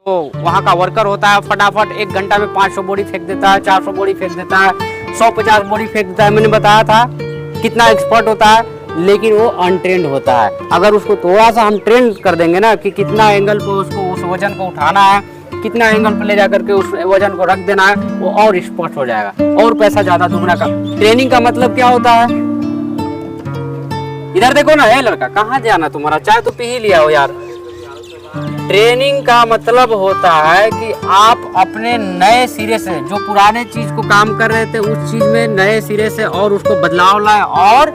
तो वहाँ का वर्कर होता है, फटाफट 1 घंटा में 500 बोरी फेंक देता है, 400 बोरी फेंक देता है, 150 बोरी फेंक देता है। मैंने बताया था कितना एक्सपर्ट होता है, लेकिन वो अनट्रेंड होता है। अगर उसको थोड़ा सा हम ट्रेन कर देंगे ना कि कितना एंगल पे उसको उस वजन को उठाना है, कितना एंगल पे ले जा करके उस वजन को रख देना है, वो और एक्सपर्ट हो जाएगा और पैसा ज्यादा दुगना का। ट्रेनिंग का मतलब क्या होता है? इधर देखो ना, ये लड़का कहाँ जाना तुम्हारा, चाय तो पी ही लिया हो यार। ट्रेनिंग का मतलब होता है कि आप अपने नए सिरे से जो पुराने चीज को काम कर रहे थे उस चीज में नए सिरे से और उसको बदलाव लाए और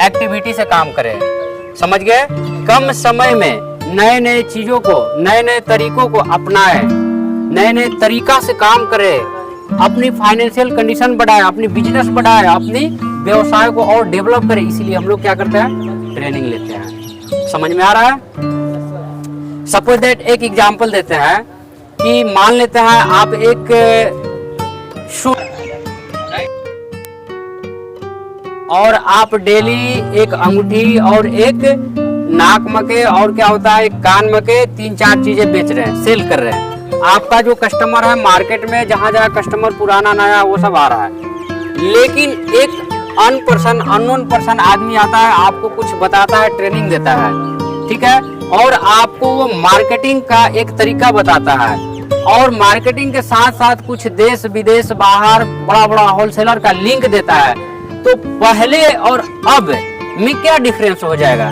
एक्टिविटी से काम करें। समझ गए? कम समय में नए नए चीजों को, नए नए तरीकों को अपनाएं, नए नए तरीका से काम करें, अपनी फाइनेंशियल कंडीशन बढ़ाएं, अपनी बिजनेस बढ़ाएं, अपनी व्यवसाय को और डेवलप करें। इसीलिए हम लोग क्या करते हैं? ट्रेनिंग लेते हैं। समझ में आ रहा है? सपोज दैट एक एग्जांपल देते हैं कि मान लेते हैं आप एक शू और आप डेली एक अंगूठी और एक नाक मके और क्या होता है, एक कान मके, 3-4 चीजें बेच रहे हैं, सेल कर रहे हैं। आपका जो कस्टमर है मार्केट में जहां जहां कस्टमर पुराना नया वो सब आ रहा है, लेकिन एक अननोन पर्सन आदमी आता है, आपको कुछ बताता है, ट्रेनिंग देता है, ठीक है, और आपको वो मार्केटिंग का एक तरीका बताता है, और मार्केटिंग के साथ साथ कुछ देश विदेश बाहर बड़ा बड़ा होलसेलर का लिंक देता है। तो पहले और अब में क्या डिफरेंस हो जाएगा?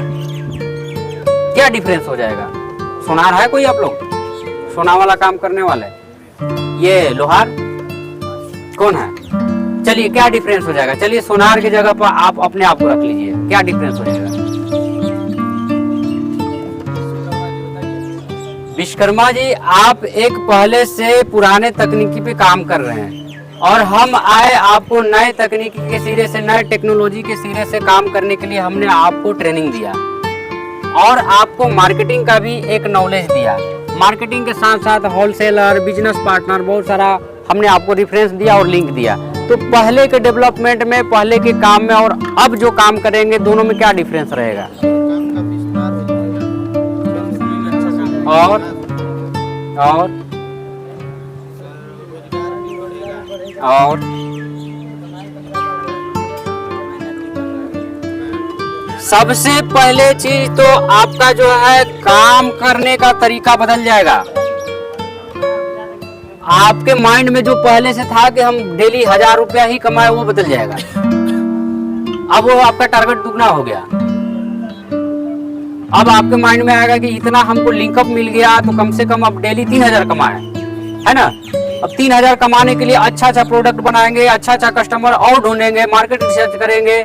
क्या डिफरेंस हो जाएगा? सोनार है कोई आप लोग? सोना वाला काम करने वाले? ये लोहार कौन है? चलिए क्या डिफरेंस हो जाएगा? चलिए सोनार की जगह पर आप अपने आप को रख लीजिए, क्या डिफरेंस हो जाएगा? विश्वकर्मा जी, आप एक पहले से पुराने तकनीकी पे काम कर रहे हैं और हम आए आपको नए तकनीकी के सिरे से, नए टेक्नोलॉजी के सिरे से काम करने के लिए हमने आपको ट्रेनिंग दिया और आपको मार्केटिंग का भी एक नॉलेज दिया। मार्केटिंग के साथ साथ होलसेलर, बिजनेस पार्टनर, बहुत सारा हमने आपको रिफरेंस दिया और लिंक दिया। तो पहले के डेवलपमेंट में, पहले के काम में और अब जो काम करेंगे दोनों में क्या डिफरेंस रहेगा? और सबसे पहले चीज तो आपका जो है काम करने का तरीका बदल जाएगा। आपके माइंड में जो पहले से था कि हम डेली 1000 रुपया ही कमाए, वो बदल जाएगा। अब वो आपका टारगेट दुगना हो गया। अब आपके माइंड में आएगा कि इतना हमको लिंकअप मिल गया तो कम से कम अब डेली 3000 कमाए, है ना। अब 3000 कमाने के लिए अच्छा अच्छा प्रोडक्ट बनाएंगे, अच्छा कस्टमर और ढूंढेंगे, मार्केट रिसर्च करेंगे।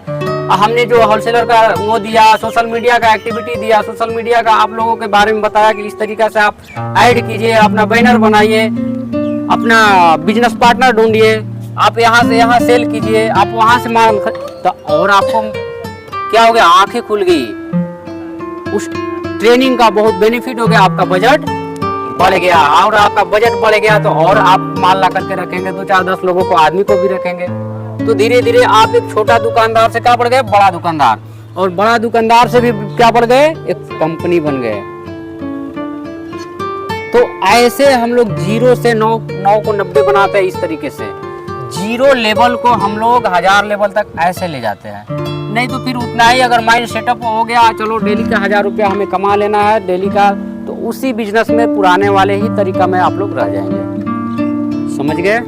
हमने जो होलसेलर का वो दिया, सोशल मीडिया का एक्टिविटी दिया, सोशल मीडिया का आप लोगों के बारे में बताया कि इस तरीके से आप ऐड कीजिए, अपना बैनर बनाइए, अपना बिजनेस पार्टनर ढूंढिए, आप यहाँ से यहाँ सेल कीजिए, आप वहाँ से माल, तो और आपको क्या हो गया? आंखें खुल गई। उस ट्रेनिंग का बहुत बेनिफिट हो गया, आपका बजट बढ़ गया, और आपका बजट बढ़ गया तो और आप माल ला करके रखेंगे, 2-4-10 लोगों को, आदमी को भी रखेंगे। तो धीरे धीरे आप एक छोटा दुकानदार से क्या बढ़ गए? बड़ा दुकानदार, और बड़ा दुकानदार से भी क्या बढ़ गए? एक कंपनी बन गए। तो ऐसे हम लोग 0 से 9 को 90 बनाते हैं। इस तरीके से 0 लेवल को हम लोग 1000 लेवल तक ऐसे ले जाते हैं। नहीं तो फिर उतना ही अगर माइंड सेटअप हो गया, चलो डेली का 1000 रुपया हमें कमा लेना है डेली का, तो उसी बिजनेस में पुराने वाले ही तरीका में आप लोग रह जाएंगे। समझ गए?